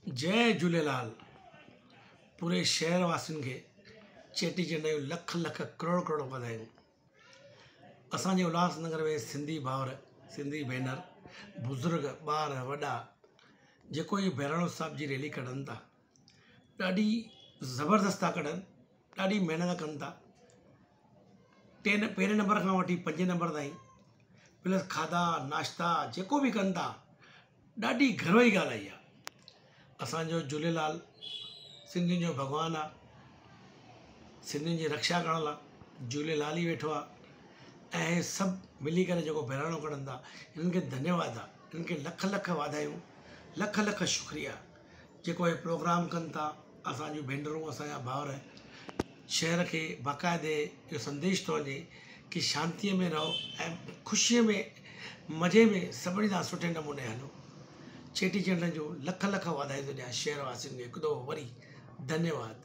जय झूलेलाल। पूरे शहर वासियुनि खे चेटीचंड जूं लख लख करोड़ करोड़ वाधायूं। असांजे उल्हासनगर में सिंधी भाउर, सिंधी भेनर, बुज़ुर्ग, ॿार वॾा जेको इहो बहिराणो साहिब जी रैली कढनि था, ॾाढी ज़बरदस्त था कढनि, ॾाढी महिनत कनि था। पहिरें नंबर खां वठी 5 नंबर ताईं प्लस खाधा नाश्ता जेको बि कनि था, ॾाढी गर्व जी ॻाल्हि आहे। असांजो झूलेलाल सिंधियुनि जो भॻवानु आहे, सिंधियुनि जी रक्षा करण लाइ झूलेलाल ई वेठो आहे। ऐं हे सभु मिली करे जेको बहिराणो कढनि था, हिननि खे धन्यवाद आहे, हिननि खे लख लख वाधायूं, लख लख शुक्रिया। जेको हे प्रोग्राम कनि था, असांजूं भेनरूं, असांजा भाउर, शहर खे बाक़ाइदे इहो संदेश थो वञे कि शांतीअ में रहो ऐं ख़ुशीअ में, मज़े में सभिनी सां सुठे नमूने हलो। चेटीचंड जो लख लख वाधायूं थो ॾियां शहर वासियुनि खे हिकु दफ़ो वरी धन्यवाद।